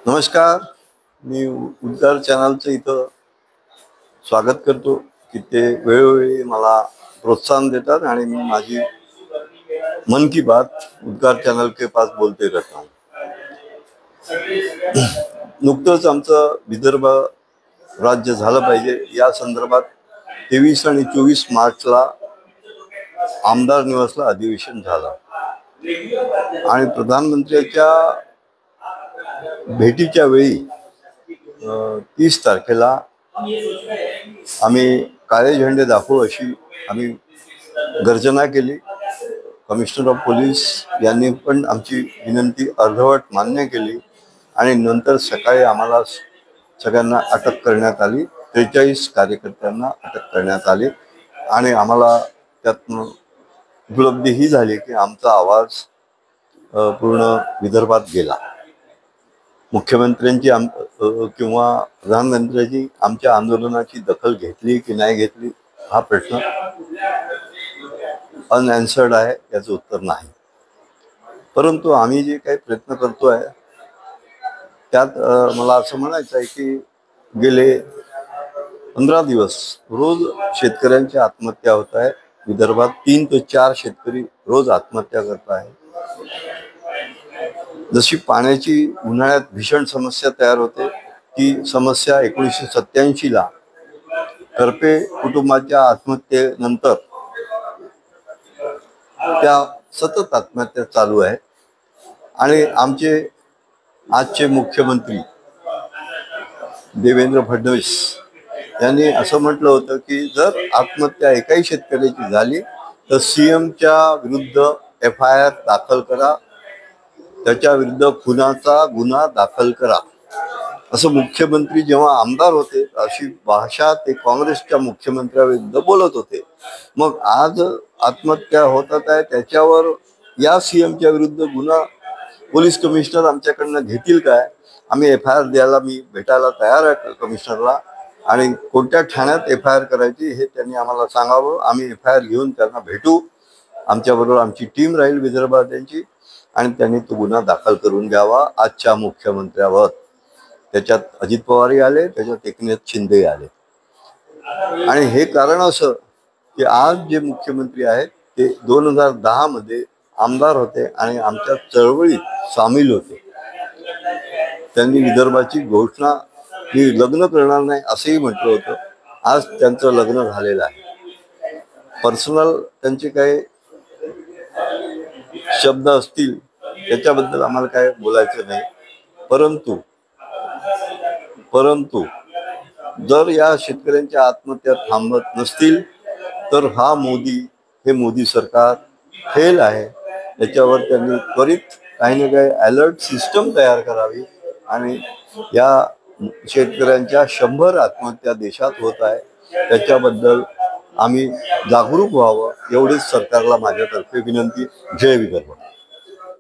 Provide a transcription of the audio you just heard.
नमस्कार. मी उद्गार चॅनलचं इथं स्वागत करतो की ते वेळोवेळी मला प्रोत्साहन देतात आणि मी माझी मन की बात उद्गार चॅनल के पास बोलते रहता हूँ. नुकतंच आमचं विदर्भ राज्य झालं पाहिजे या संदर्भात 23 आणि 24 मार्चला आमदार निवासला अधिवेशन झालं आणि प्रधानमंत्र्याच्या भेटीच्या वेळी 30 तारखेला आम्ही काळे झेंडे दाखवू अशी आम्ही गर्जना केली. कमिशनर ऑफ पोलीस यांनी पण आमची विनंती अर्धवट मान्य केली आणि नंतर सकाळी आम्हाला सगळ्यांना अटक करण्यात आली. 43 कार्यकर्त्यांना अटक करण्यात आली आणि आम्हाला त्यातनं उपलब्धी ही झाली की आमचा आवाज पूर्ण विदर्भात गेला. मुख्यमंत्र्यांची किंवा प्रधानमंत्र्यांची आमच्या आंदोलनाची दखल घेतली की नाही घेतली हा प्रश्न अनॲन्सर्ड आहे, याचं उत्तर नाही. परंतु आम्ही जे काही प्रयत्न करतोय त्यात मला असं म्हणायचं आहे की गेले 15 दिवस रोज शेतकऱ्यांच्या आत्महत्या होत आहे. विदर्भात 3 ते 4 शेतकरी रोज आत्महत्या करत आहेत. जशी पाण्याची उन्हाळ्यात भीषण समस्या तयार होते ती समस्या 1987ला करपे कुटुंबाच्या आत्महत्येनंतर त्या सतत आत्महत्या चालू आहेत. आणि आमचे आजचे मुख्यमंत्री देवेंद्र फडणवीस यांनी असं म्हटलं होतं की जर आत्महत्या एकाही शेतकऱ्याची झाली तर सीएमच्या विरुद्ध FIR दाखल करा, त्याच्या विरुद्ध खुनाचा गुन्हा दाखल करा. असं मुख्यमंत्री जेव्हा आमदार होते अशी भाषा ते काँग्रेसच्या मुख्यमंत्र्याविरुद्ध बोलत होते. मग आज आत्महत्या होतात आहे त्याच्यावर या सीएमच्या विरुद्ध गुन्हा पोलीस कमिशनर आमच्याकडनं घेतील काय? आम्ही FIR द्यायला मी भेटायला तयार आहे कमिशनरला आणि कोणत्या ठाण्यात FIR करायची हे त्यांनी आम्हाला सांगावं. आम्ही FIR घेऊन त्यांना भेटू. आमच्याबरोबर आमची टीम राहील विदर्भात्यांची आणि त्यांनी तो गुन्हा दाखल करून घ्यावा आजच्या मुख्यमंत्र्यावर. त्याच्यात अजित पवारही आले, त्याच्यात एकनाथ शिंदे आले. आणि हे कारण असं की आज जे मुख्यमंत्री आहेत ते 2010 मध्ये आमदार होते आणि आमच्या चळवळीत सामील होते. त्यांनी विदर्भाची घोषणा की लग्न करणार नाही असंही म्हटलं होतं. आज त्यांचं लग्न झालेलं आहे. पर्सनल त्यांचे काही शब्द असतील त्याच्याबद्दल आम्हाला काय बोलायचं नाही. परंतु जर या शेतकऱ्यांच्या आत्महत्या थांबत नसतील तर हे मोदी सरकार फेल आहे. त्याच्यावर त्यांनी त्वरित काही ना काही अलर्ट सिस्टम तयार करावी आणि या शेतकऱ्यांच्या 100 आत्महत्या देशात होत आहे त्याच्याबद्दल आम्ही जागरूक व्हावं एवढीच सरकारला माझ्यातर्फे विनंती. जय विदर्भ.